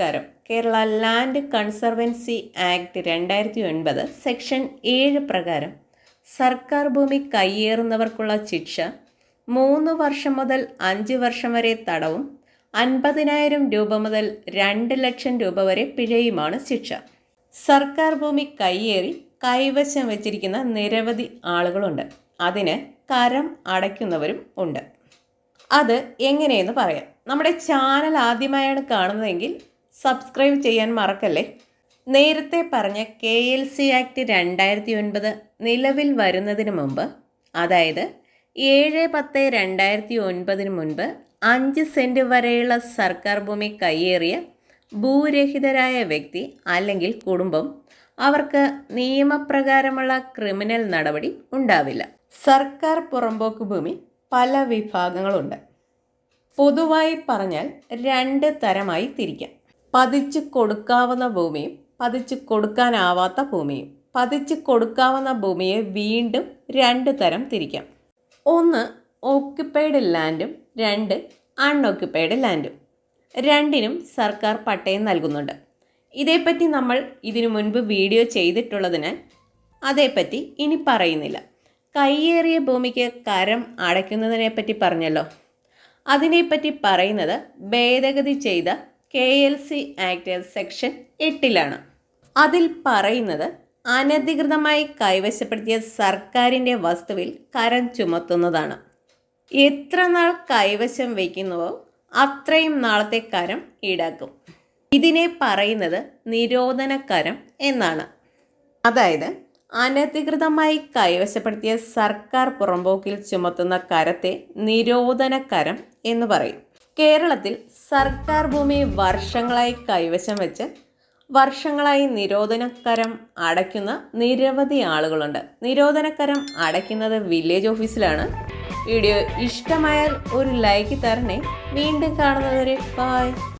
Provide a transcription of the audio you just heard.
നമസ്കാരം. Kerala land conservancy act 2009 section 7 പ്രകാരം സർക്കാർ ഭൂമി കയ്യേറുന്നവർക്കുള്ള ശിക്ഷ 3 വർഷം മുതൽ 5 വർഷം വരെ തടവും 50,000 രൂപ മുതൽ 2 ലക്ഷം രൂപ വരെ പിഴയുമാണ് ശിക്ഷ. സർക്കാർ ഭൂമി കയ്യേറി കൈവശം വച്ചിരിക്കുന്ന നിരവധി ആളുകളുണ്ട്. അതിന് കരം അടയ്ക്കുന്നവരും ഉണ്ട്. അത് എങ്ങനെയെന്ന് പറയാം. നമ്മുടെ ചാനൽ ആദ്യമായാണ് കാണുന്നതെങ്കിൽ സബ്സ്ക്രൈബ് ചെയ്യാൻ മറക്കല്ലേ. നേരത്തെ പറഞ്ഞ KLC ആക്ട് 2009 നിലവിൽ വരുന്നതിന് മുമ്പ്, അതായത് 7/10/2009 മുൻപ് 5 സെൻറ്റ് വരെയുള്ള സർക്കാർ ഭൂമി കയ്യേറിയ ഭൂരഹിതരായ വ്യക്തി അല്ലെങ്കിൽ കുടുംബം, അവർക്ക് നിയമപ്രകാരമുള്ള ക്രിമിനൽ നടപടി ഉണ്ടാവില്ല. സർക്കാർ പുറമ്പോക്ക് ഭൂമി പല വിഭാഗങ്ങളുണ്ട്. പൊതുവായി പറഞ്ഞാൽ 2 തരമായി തിരിക്കാം. പതിച്ചു കൊടുക്കാവുന്ന ഭൂമിയും പതിച്ചു കൊടുക്കാനാവാത്ത ഭൂമിയും. പതിച്ചു കൊടുക്കാവുന്ന ഭൂമിയെ വീണ്ടും 2 തരം തിരിക്കാം. 1 ഓക്യുപ്പൈഡ് ലാൻഡും 2 അൺഓക്യുപ്പൈഡ് ലാൻഡും. രണ്ടിനും സർക്കാർ പട്ടയം നൽകുന്നുണ്ട്. ഇതേപ്പറ്റി നമ്മൾ ഇതിനു മുൻപ് വീഡിയോ ചെയ്തിട്ടുള്ളതിനാൽ അതേപ്പറ്റി ഇനി പറയുന്നില്ല. കയ്യേറിയ ഭൂമിക്ക് കരം അടയ്ക്കുന്നതിനെപ്പറ്റി പറഞ്ഞല്ലോ. അതിനെപ്പറ്റി പറയുന്നത് ഭേദഗതി ചെയ്ത KLC ആക്ട് സെക്ഷൻ 8 അതിൽ പറയുന്നത് അനധികൃതമായി കൈവശപ്പെടുത്തിയ സർക്കാരിൻ്റെ വസ്തുവിൽ കരം ചുമത്തുന്നതാണ്. എത്ര നാൾ കൈവശം വയ്ക്കുന്നുവോ അത്രയും നാളത്തെ കരം ഈടാക്കും. ഇതിനെ പറയുന്നത് നിരോധന കരം എന്നാണ്. അതായത് അനധികൃതമായി കൈവശപ്പെടുത്തിയ സർക്കാർ പുറമ്പോക്കിൽ ചുമത്തുന്ന കരത്തെ നിരോധന കരം എന്ന് പറയും. കേരളത്തിൽ സർക്കാർ ഭൂമി വർഷങ്ങളായി കൈവശം വെച്ച് വർഷങ്ങളായി നിരോധനക്കരം അടയ്ക്കുന്ന നിരവധി ആളുകളുണ്ട്. നിരോധനക്കരം അടയ്ക്കുന്നത് വില്ലേജ് ഓഫീസിലാണ്. വീഡിയോ ഇഷ്ടമായാൽ ഒരു ലൈക്ക് തരണേ. വീണ്ടും കാണുന്നതുവരെ ബൈ.